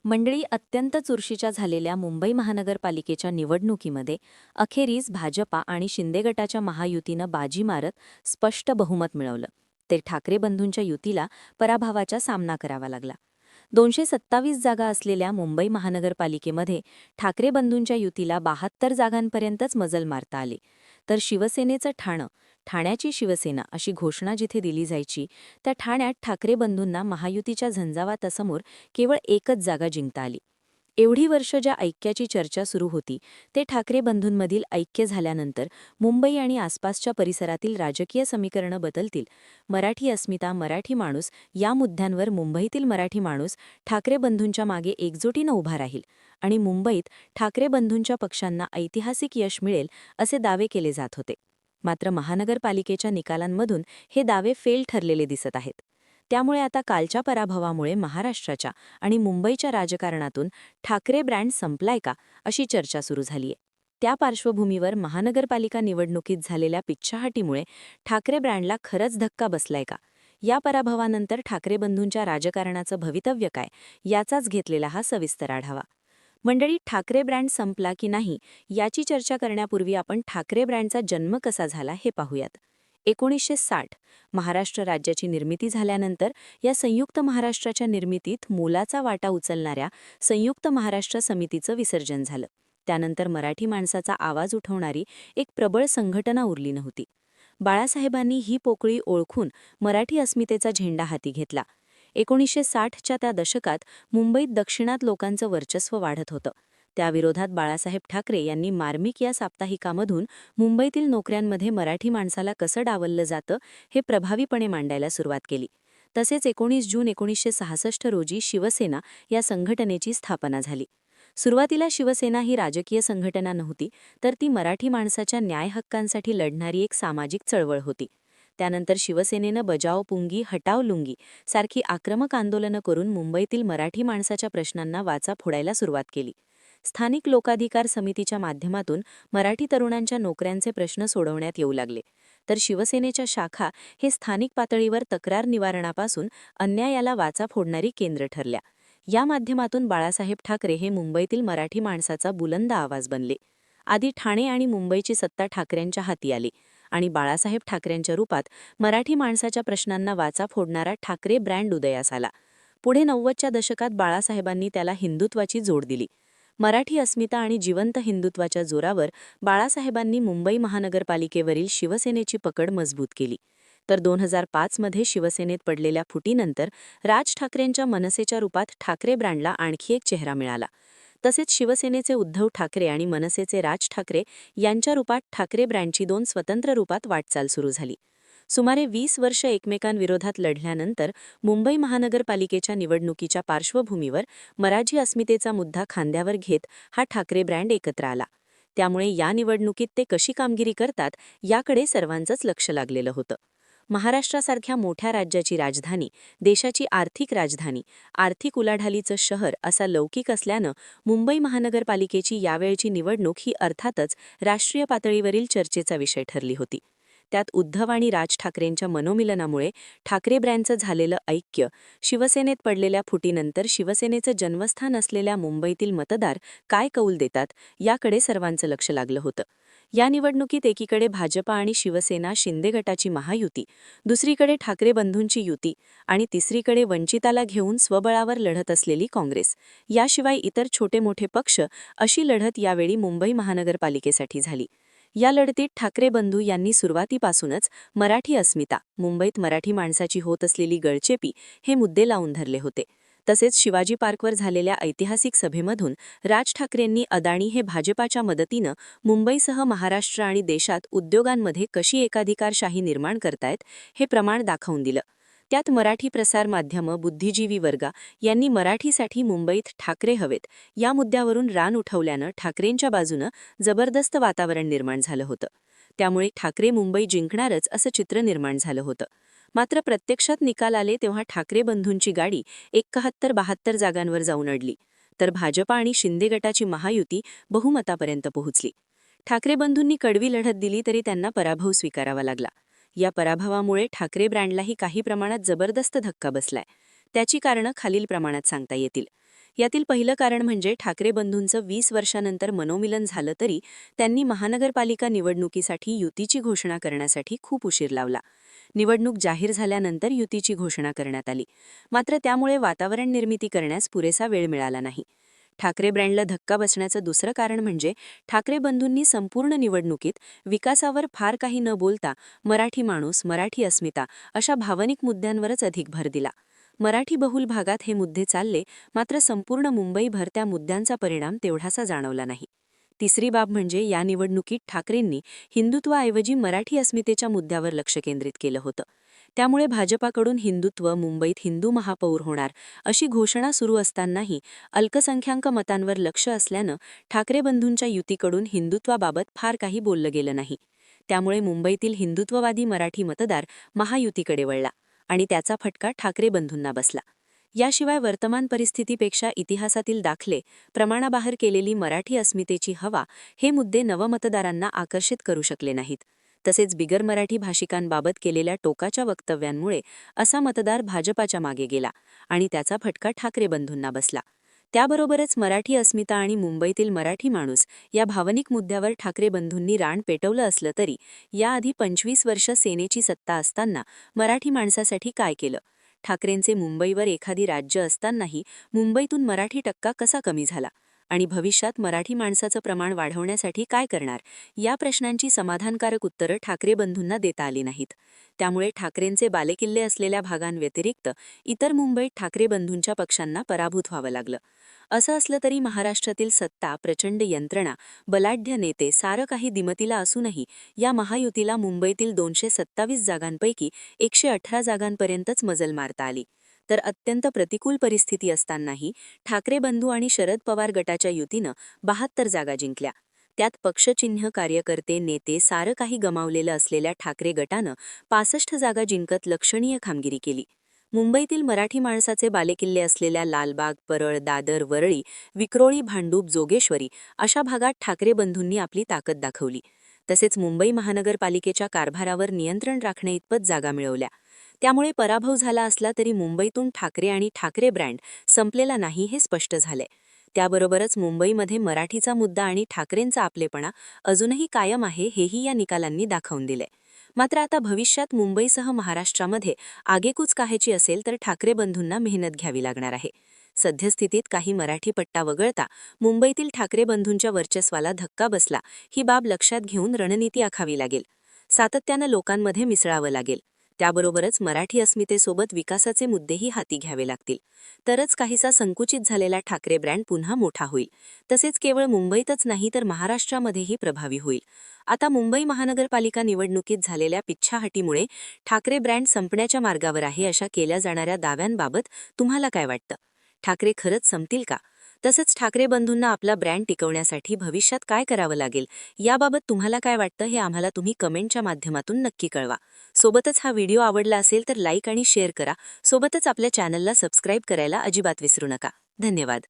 मंडळी, अत्यंत चुरशीच्या झालेल्या मुंबई महानगरपालिकेच्या निवडणुकीमध्ये अखेरीस भाजपा आणि शिंदे गटाच्या महायुतीनं बाजी मारत स्पष्ट बहुमत मिळवलं. ते ठाकरे बंधूंच्या युतीला पराभवाचा सामना करावा लागला. 227 जागा असलेल्या मुंबई महानगरपालिकेमध्ये ठाकरे बंधूंच्या युतीला 72 जागांपर्यंतच मजल मारता आली. तर शिवसेनेचं ठाण्याची शिवसेना अशी घोषणा जिथे दिली जायची, त्या ठाण्यात ठाकरे बंधूंना महायुतीच्या झंझावातासमोर केवळ एकच जागा जिंकता आली. एवढी वर्ष ज्या ऐक्याची चर्चा सुरू होती, ते ठाकरे बंधूंमधील ऐक्य झाल्यानंतर मुंबई आणि आसपासच्या परिसरातील राजकीय समीकरणं बदलतील. मराठी अस्मिता, मराठी माणूस या मुद्द्यांवर मुंबईतील मराठी माणूस ठाकरे बंधूंच्या मागे एकजुटीनं उभा राहील आणि मुंबईत ठाकरे बंधूंच्या पक्षांना ऐतिहासिक यश मिळेल असे दावे केले जात होते. मात्र महानगरपालिकेच्या निकालांमधून हे दावे फेल ठरलेले दिसत आहेत. त्यामुळे आता कालच्या पराभवामुळे महाराष्ट्राच्या आणि मुंबईच्या राजकारणातून ठाकरे ब्रँड संपलाय का, अशी चर्चा सुरू झालीय. त्या पार्श्वभूमीवर महानगरपालिका निवडणुकीत झालेल्या पिच्छाहाटीमुळे ठाकरे ब्रँडला खरंच धक्का बसलाय का? या पराभवानंतर ठाकरे बंधूंच्या राजकारणाचं भवितव्य काय, याचाच घेतलेला हा सविस्तर आढावा. मंडळी, ठाकरे ब्रँड संपला की नाही याची चर्चा करण्यापूर्वी आपण ठाकरे ब्रँडचा जन्म कसा झाला हे पाहूयात. 1960 महाराष्ट्र राज्याची निर्मिती झाल्यानंतर या संयुक्त महाराष्ट्राच्या निर्मितीत मोलाचा वाटा उचलणाऱ्या संयुक्त महाराष्ट्र समितीचं विसर्जन झालं. त्यानंतर मराठी माणसाचा आवाज उठवणारी एक प्रबळ संघटना उरली नव्हती. बाळासाहेबांनी ही पोकळी ओळखून मराठी अस्मितेचा झेंडा हाती घेतला. 1960च्या त्या दशकात मुंबईत दक्षिणात लोकांचं वर्चस्व वाढत होतं. त्याविरोधात बाळासाहेब ठाकरे यांनी मार्मिक या साप्ताहिकामधून मुंबईतील नोकऱ्यांमध्ये मराठी माणसाला कसं डावललं जातं हे प्रभावीपणे मांडायला सुरुवात केली. तसेच 19 जून 1966 रोजी शिवसेना या संघटनेची स्थापना झाली. सुरुवातीला शिवसेना ही राजकीय संघटना नव्हती, तर ती मराठी माणसाच्या न्याय हक्कांसाठी लढणारी एक सामाजिक चळवळ होती. त्यानंतर शिवसेनेनं बजाव पुंगी हटाव लुंगी सारखी आक्रमक आंदोलनं करून मुंबईतील मराठी माणसाच्या प्रश्नांना वाचा फोडायला सुरुवात केली. स्थानिक लोकाधिकार समितीच्या माध्यमातून मराठी तरुणांच्या नोकऱ्यांचे प्रश्न सोडवण्यात येऊ लागले. तर शिवसेनेच्या शाखा हे स्थानिक पातळीवर तक्रार निवारणापासून अन्यायाला वाचा फोडणारी केंद्र ठरल्या. या माध्यमातून बाळासाहेब ठाकरे हे मुंबईतील मराठी माणसाचा बुलंद आवाज बनले. आधी ठाणे आणि मुंबईची सत्ता ठाकरेंच्या हाती आली आणि बाळासाहेब ठाकरेंच्या रूपात मराठी माणसाच्या प्रश्नांना वाचा फोडणारा ठाकरे ब्रँड उदयास आला. पुढे 90च्या दशकात बाळासाहेबांनी त्याला हिंदुत्वाची जोड दिली. मराठी अस्मिता आणि जिवंत हिंदुत्वाच्या जोरावर बाळासाहेबांनी मुंबई महानगरपालिकेवरील शिवसेनेची पकड मजबूत केली. तर 2005 मध्ये शिवसेनेत पडलेल्या फुटीनंतर राज ठाकरेंच्या मनसेच्या रूपात ठाकरे ब्रँडला आणखी एक चेहरा मिळाला. तसेच शिवसेनेचे उद्धव ठाकरे आणि मनसेचे राज ठाकरे यांच्या रूपात ठाकरे ब्रँडची दोन स्वतंत्र रूपात वाटचाल सुरू झाली. सुमारे 20 वर्ष एकमेकांविरोधात लढल्यानंतर मुंबई महानगरपालिकेच्या निवडणुकीच्या पार्श्वभूमीवर मराठी अस्मितेचा मुद्दा खांद्यावर घेत हा ठाकरे ब्रँड एकत्र आला. त्यामुळे या निवडणुकीत ते कशी कामगिरी करतात याकडे सर्वांचंच लक्ष लागलेलं होतं. महाराष्ट्रासारख्या मोठ्या राज्याची राजधानी, देशाची आर्थिक राजधानी, आर्थिक उलाढालीचं शहर असा लौकिक असल्यानं मुंबई महानगरपालिकेची यावेळची निवडणूक ही अर्थातच राष्ट्रीय पातळीवरील चर्चेचा विषय ठरली होती. त्यात उद्धव आणि राज ठाकरेंच्या मनोमिलनामुळे ठाकरे ब्रँडचं झालेलं ऐक्य, शिवसेनेत पडलेल्या फुटीनंतर शिवसेनेचं जन्मस्थान असलेल्या मुंबईतील मतदार काय कौल देतात याकडे सर्वांचं लक्ष लागलं होतं. या निवडणुकीत एकीकडे भाजपा आणि शिवसेना शिंदे गटाची महायुती, दुसरीकडे ठाकरे बंधूंची युती आणि तिसरीकडे वंचिताला घेऊन स्वबळावर लढत असलेली काँग्रेस, याशिवाय इतर छोटे मोठे पक्ष, अशी लढत यावेळी मुंबई महानगरपालिकेसाठी झाली. या लढतीत ठाकरे बंधू यांनी सुरुवातीपासूनच मराठी अस्मिता, मुंबईत मराठी माणसाची होत असलेली गळचेपी हे मुद्दे लावून धरले होते. तसेच शिवाजी पार्कवर झालेल्या ऐतिहासिक सभेमधून राज ठाकरेंनी अदाणी हे भाजपाच्या मदतीनं मुंबईसह महाराष्ट्र आणि देशात उद्योगांमध्ये कशी एकाधिकारशाही निर्माण करतायत हे प्रमाण दाखवून दिलं. त्यात मराठी प्रसार माध्यमं, बुद्धिजीवी वर्ग यांनी मराठीसाठी मुंबईत ठाकरे हवेत या मुद्द्यावरून रान उठवल्यानं ठाकरेंच्या बाजूनं जबरदस्त वातावरण निर्माण झालं होतं. त्यामुळे ठाकरे मुंबई जिंकणारच असं चित्र निर्माण झालं होतं. मात्र प्रत्यक्षात निकाल आले तेव्हा ठाकरे बंधूंची गाडी 71-72 जागांवर जाऊन अडली, तर भाजपा आणि शिंदे गटाची महायुती बहुमतापर्यंत पोहोचली. ठाकरे बंधूंनी कडवी लढत दिली तरी त्यांना पराभव स्वीकारावा लागला. या पराभवामुळे ठाकरे ब्रँडलाही काही प्रमाणात जबरदस्त धक्का बसलाय. त्याची कारणं खालील प्रमाणात सांगता येतील. यातील पहिलं कारण म्हणजे ठाकरे बंधूंचं 20 वर्षानंतर मनोमिलन झालं तरी त्यांनी महानगरपालिका निवडणुकीसाठी युतीची घोषणा करण्यासाठी खूप उशीर लावला. निवडणूक जाहीर झाल्यानंतर युतीची घोषणा करण्यात आली, मात्र त्यामुळे वातावरण निर्मिती करण्यास पुरेसा वेळ मिळाला नाही. ठाकरे ब्रँडला धक्का बसण्याचं दुसरं कारण म्हणजे ठाकरे बंधूंनी संपूर्ण निवडणुकीत विकासावर फार काही न बोलता मराठी माणूस, मराठी अस्मिता अशा भावनिक मुद्द्यांवरच अधिक भर दिला. मराठी बहुल भागात हे मुद्दे चालले, मात्र संपूर्ण मुंबईभर त्या मुद्द्यांचा परिणाम तेवढासा जाणवला नाही. तिसरी बाब म्हणजे या निवडणुकीत ठाकरेंनी हिंदुत्वाऐवजी मराठी अस्मितेच्या मुद्द्यावर लक्ष केंद्रित केलं होतं. त्यामुळे भाजपाकडून हिंदुत्व, मुंबईत हिंदू महापौर होणार अशी घोषणा सुरू असतानाही अल्पसंख्याक मतांवर लक्ष असल्यानं ठाकरे बंधूंच्या युतीकडून हिंदुत्वाबाबत फार काही बोललं गेलं नाही. त्यामुळे मुंबईतील हिंदुत्ववादी मराठी मतदार महायुतीकडे वळला आणि त्याचा फटका ठाकरे बंधूंना बसला. याशिवाय वर्तमान परिस्थितीपेक्षा इतिहासातील दाखले, प्रमाणाबाहेर केलेली मराठी अस्मितेची हवा हे मुद्दे नवमतदारांना आकर्षित करू शकले नाहीत. तसेच बिगर मराठी भाषिकांबाबत केलेल्या टोकाच्या वक्तव्यांमुळे असा मतदार भाजपाच्या मागे गेला आणि त्याचा फटका ठाकरे बंधूंना बसला. त्याबरोबरच मराठी अस्मिता आणि मुंबईतील मराठी माणूस या भावनिक मुद्द्यावर ठाकरे बंधूंनी रान पेटवलं असलं तरी याआधी 25 वर्ष सेनेची सत्ता असताना मराठी माणसासाठी काय केलं? ठाकरेंचे मुंबईवर एखादी राज्य असतानाही मुंबईतून मराठी टक्का कसा कमी झाला? आणि भविष्यात मराठी माणसाचं प्रमाण वाढवण्यासाठी काय करणार? या प्रश्नांची समाधानकारक उत्तरं ठाकरे बंधूंना देता आली नाहीत. त्यामुळे ठाकरेंचे बालेकिल्ले असलेल्या भागांव्यतिरिक्त इतर मुंबईत ठाकरे बंधूंच्या पक्षांना पराभूत व्हावं लागलं. असं असलं तरी महाराष्ट्रातील सत्ता, प्रचंड यंत्रणा, बलाढ्य नेते सारं काही दिमतीला असूनही या महायुतीला मुंबईतील 227 जागांपैकी 118 जागांपर्यंतच मजल मारता आली. तर अत्यंत प्रतिकूल परिस्थिती असतानाही ठाकरे बंधू आणि शरद पवार गटाच्या युतीनं 72 जागा जिंकल्या. त्यात पक्षचिन्ह, कार्यकर्ते, नेते सारं काही गमावलेलं असलेल्या ठाकरे गटानं 65 जागा जिंकत लक्षणीय कामगिरी केली. मुंबईतील मराठी माणसाचे बालेकिल्ले असलेल्या लालबाग, परळ, दादर, वरळी, विक्रोळी, भांडूप, जोगेश्वरी अशा भागात ठाकरे बंधूंनी आपली ताकद दाखवली. तसेच मुंबई महानगरपालिकेच्या कारभारावर नियंत्रण राखण्याइतपत जागा मिळवल्या. त्यामुळे पराभव झाला असला तरी मुंबईतून ठाकरे आणि ठाकरे ब्रँड संपलेला नाही हे स्पष्ट झालंय. त्याबरोबरच मुंबईमध्ये मराठीचा मुद्दा आणि ठाकरेंचा आपलेपणा अजूनही कायम आहे हेही या निकालांनी दाखवून दिले. मात्र आता भविष्यात मुंबईसह महाराष्ट्रामध्ये आगेकूच काहायची असेल तर ठाकरे बंधूंना मेहनत घ्यावी लागणार आहे. सद्यस्थितीत काही मराठी पट्टा वगळता मुंबईतील ठाकरे बंधूंच्या वर्चस्वाला धक्का बसला ही बाब लक्षात घेऊन रणनीती आखावी लागेल. सातत्यानं लोकांमध्ये मिसळावं लागेल. त्याबरोबरच मराठी अस्मितेसोबत विकासाचे मुद्देही हाती घ्यावे लागतील. तरच काहीसा संकुचित झालेला ठाकरे ब्रँड पुन्हा मोठा होईल. तसेच केवळ मुंबईतच नाही तर महाराष्ट्रामध्येही प्रभावी होईल. आता मुंबई महानगरपालिका निवडणुकीत झालेल्या पिच्छाहटीमुळे ठाकरे ब्रँड संपण्याच्या मार्गावर आहे अशा केल्या जाणाऱ्या दाव्यांबाबत तुम्हाला काय वाटतं? ठाकरे खरंच संपतील का? तसंच ठाकरे बंधूंना आपला ब्रँड टिकवण्यासाठी भविष्यात काय करावं लागेल याबाबत तुम्हाला काय वाटतं हे आम्हाला तुम्ही कमेंटच्या माध्यमातून नक्की कळवा. सोबतच हा व्हिडिओ आवडला असेल तर लाईक आणि शेअर करा. सोबतच आपल्या चॅनलला सबस्क्राईब करायला अजिबात विसरू नका. धन्यवाद.